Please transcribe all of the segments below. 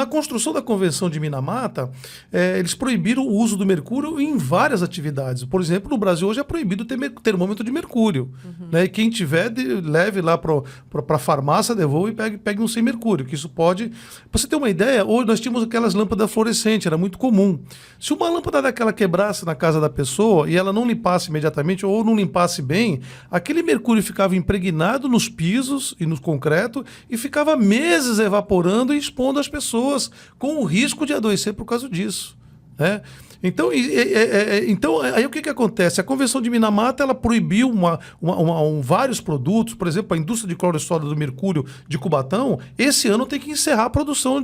construção da Convenção de Minamata, eles proibiram o uso do mercúrio em várias atividades. Por exemplo, no Brasil hoje é proibido ter termômetro de mercúrio. Né? E quem tiver, leve lá para a farmácia, devolva e pegue um sem mercúrio, que isso pode... Para você ter uma ideia, hoje nós tínhamos aquelas lâmpadas fluorescentes, era muito comum. Se uma lâmpada daquela quebrasse na casa da pessoa e ela não limpasse imediatamente ou não limpasse bem, aquele mercúrio ficava impregnado nos pisos e no concreto e ficava meses evaporando e expondo as pessoas com o risco de adoecer por causa disso. Né? Então, aí o que acontece? A Convenção de Minamata ela proibiu vários produtos, por exemplo, a indústria de cloro-sódio do mercúrio de Cubatão, esse ano tem que encerrar a produção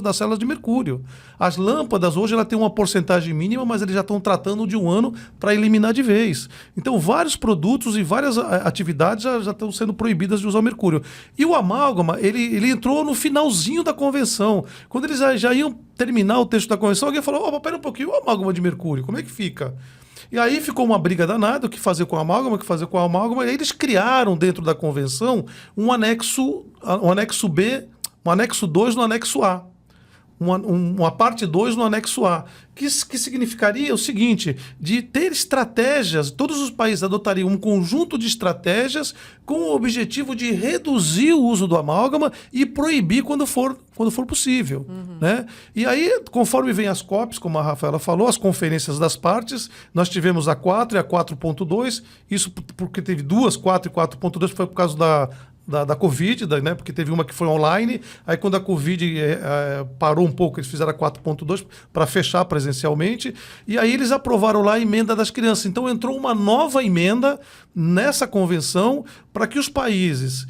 das células de mercúrio. As lâmpadas hoje ela tem uma porcentagem mínima, mas eles já estão tratando de um ano para eliminar de vez. Então, vários produtos e várias atividades já estão sendo proibidas de usar o mercúrio. E o amálgama, ele entrou no finalzinho da convenção. Quando eles já iam terminar o texto da convenção, alguém falou, pera um pouquinho, o amálgama de mercúrio, como é que fica? E aí ficou uma briga danada, o que fazer com a amálgama, e aí eles criaram dentro da convenção um anexo B, um anexo 2 no anexo A. Uma parte 2 no anexo A, que significaria o seguinte, de ter estratégias, todos os países adotariam um conjunto de estratégias com o objetivo de reduzir o uso do amálgama e proibir quando for possível. Né? E aí, conforme vem as COPs, como a Rafaela falou, as conferências das partes, nós tivemos a 4 e a 4.2, isso porque teve duas, 4 e 4.2, foi por causa da Covid, né? Porque teve uma que foi online, aí quando a Covid parou um pouco, eles fizeram a 4.2 para fechar presencialmente, e aí eles aprovaram lá a emenda das crianças. Então entrou uma nova emenda nessa convenção para que os países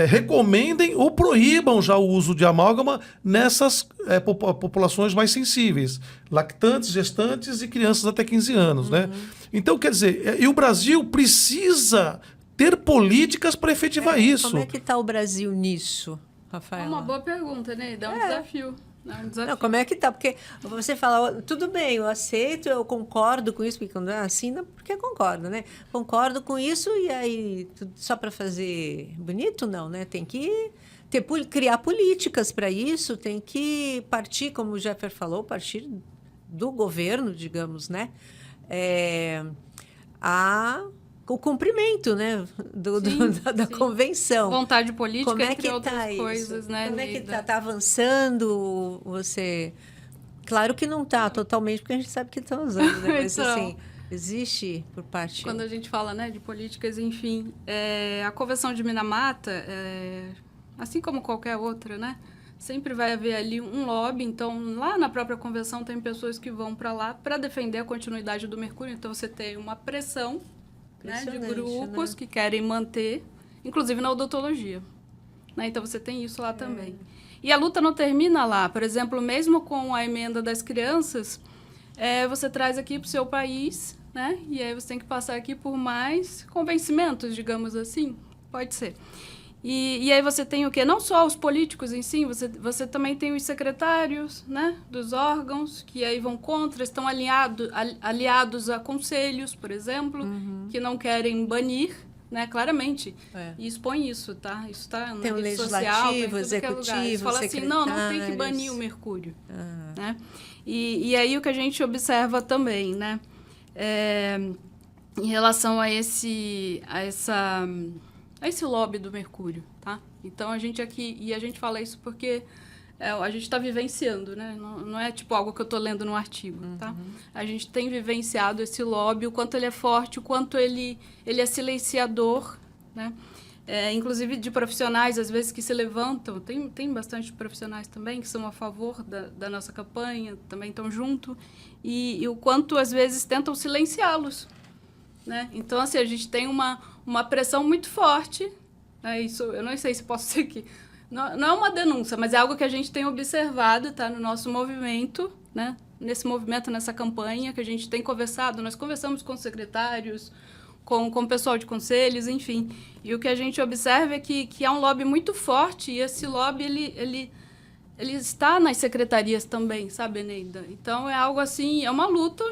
recomendem ou proíbam já o uso de amálgama nessas populações mais sensíveis, lactantes, gestantes e crianças até 15 anos. Né? Então, quer dizer, e o Brasil precisa ter políticas para efetivar isso. Como é que está o Brasil nisso, Rafaela? É uma boa pergunta, né? Dá um desafio. Não, como é que tá? Porque você fala, tudo bem, eu aceito, eu concordo com isso, porque quando é assim, porque concordo, né? Concordo com isso e aí só para fazer bonito, não, né? Tem que criar políticas para isso, tem que partir, como o Jeffer falou, partir do governo, digamos, né? O cumprimento, né, da convenção. Vontade política, como é entre que outras tá coisas, né? Como é que está? Está avançando? Claro que não está totalmente, porque a gente sabe que estão usando, né? Mas então, assim, existe por parte... Quando a gente fala, né, de políticas, enfim, a Convenção de Minamata, assim como qualquer outra, né, sempre vai haver ali um lobby. Então, lá na própria convenção tem pessoas que vão para lá para defender a continuidade do mercúrio. Então, você tem uma pressão, né, de grupos, né, que querem manter, inclusive na odontologia. Né? Então, você tem isso lá também. E a luta não termina lá. Por exemplo, mesmo com a emenda das crianças, você traz aqui para o seu país, né? E aí você tem que passar aqui por mais convencimentos, digamos assim. Pode ser. E aí você tem o quê? Não só os políticos em si, você também tem os secretários, né, dos órgãos, que aí vão contra, estão aliados a conselhos, por exemplo, que não querem banir, né, claramente. E expõe isso, tá? Isso está na rede social, tem tudo executivo, fala assim, não tem que banir o mercúrio. Né? E aí o que a gente observa também, né, em relação a esse lobby do mercúrio, tá? Então, a gente fala isso porque a gente está vivenciando, né? Não é tipo algo que eu estou lendo no artigo, tá? A gente tem vivenciado esse lobby, o quanto ele é forte, o quanto ele é silenciador, né? Inclusive de profissionais, às vezes, que se levantam. Tem bastante profissionais também que são a favor da nossa campanha, também estão junto, e o quanto, às vezes, tentam silenciá-los, né? Então, assim, a gente tem uma pressão muito forte, né? Isso, eu não sei se posso dizer que... Não é uma denúncia, mas é algo que a gente tem observado, tá, no nosso movimento, né? Nesse movimento, nessa campanha, que a gente tem conversado. Nós conversamos com secretários, com o pessoal de conselhos, enfim. E o que a gente observa é que há um lobby muito forte, e esse lobby, ele está nas secretarias também, sabe, Eneida? Então, é algo assim, é uma luta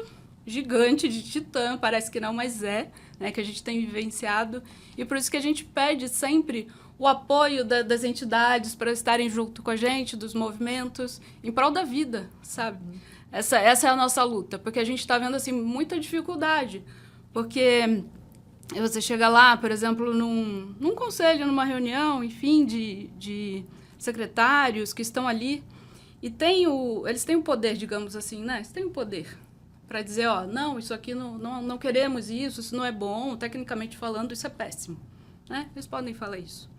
gigante, de titã, parece que não, mas né, que a gente tem vivenciado. E por isso que a gente pede sempre o apoio das entidades para estarem junto com a gente, dos movimentos, em prol da vida, sabe? Essa é a nossa luta, porque a gente está vendo assim, muita dificuldade. Porque você chega lá, por exemplo, num conselho, numa reunião, enfim, de secretários que estão ali, e eles têm o poder, digamos assim, né? Eles têm o poder para dizer, ó, não, isso aqui não queremos isso não é bom, tecnicamente falando, isso é péssimo. Né? Eles podem falar isso.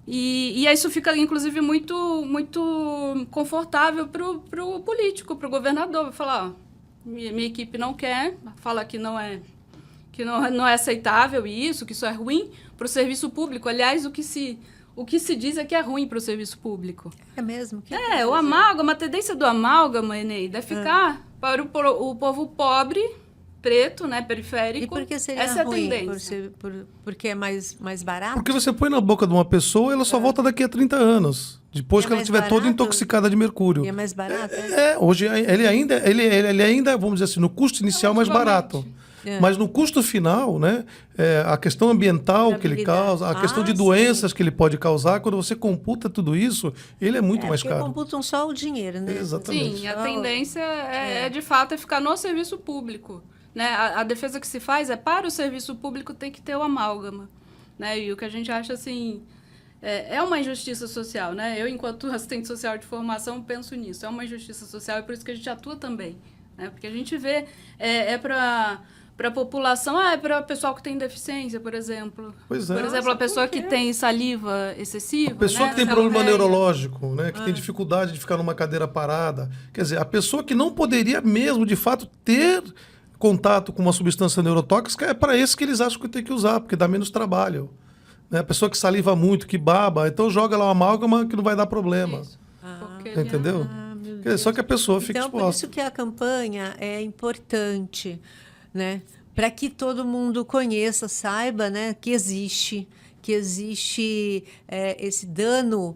E isso fica, inclusive, muito, muito confortável para o político, para o governador. Vai falar, ó, minha equipe não quer, fala que não é aceitável isso, que isso é ruim para o serviço público. Aliás, o que se diz é que é ruim para o serviço público. É mesmo? O amálgama, a tendência do amálgama, Eneida, é ficar para o povo pobre, preto, né, periférico. E por que seria essa ruim? É a tendência. Porque é mais barato? Porque você põe na boca de uma pessoa e ela só volta daqui a 30 anos. Depois que ela estiver toda intoxicada de mercúrio. E é mais barato? Hoje ele ainda, vamos dizer assim, no custo inicial é mais barato. Mas no custo final, né, a questão ambiental que ele causa, a questão de doenças que ele pode causar, quando você computa tudo isso, ele é muito mais caro. Computam só o dinheiro, né? Exatamente. Sim, a tendência de fato, ficar no serviço público. Né? A defesa que se faz é para o serviço público tem que ter o amálgama. Né? E o que a gente acha, assim, é uma injustiça social. Né? Eu, enquanto assistente social de formação, penso nisso. É uma injustiça social e por isso que a gente atua também. Né? Porque a gente vê, para a população, é para o pessoal que tem deficiência, por exemplo. Pois é. Por exemplo, a pessoa que tem saliva excessiva. A pessoa, né, que tem problema neurológico, né, que tem dificuldade de ficar numa cadeira parada. Quer dizer, a pessoa que não poderia mesmo, de fato, ter contato com uma substância neurotóxica, é para esse que eles acham que tem que usar, porque dá menos trabalho. Né? A pessoa que saliva muito, que baba, então joga lá uma amálgama que não vai dar problema. Entendeu? Só que a pessoa fica exposta. Então, por isso que a campanha é importante, né? Para que todo mundo conheça, saiba, né, que existe esse dano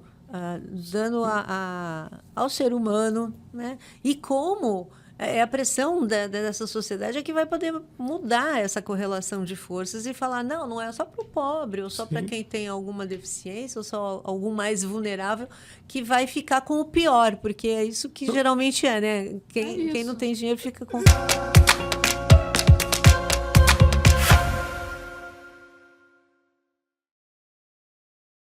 ao ser humano, né? E como a pressão dessa sociedade é que vai poder mudar essa correlação de forças e falar, não é só para o pobre, ou só para quem tem alguma deficiência, ou só algum mais vulnerável, que vai ficar com o pior, porque é isso que geralmente é, né? Quem não tem dinheiro fica com...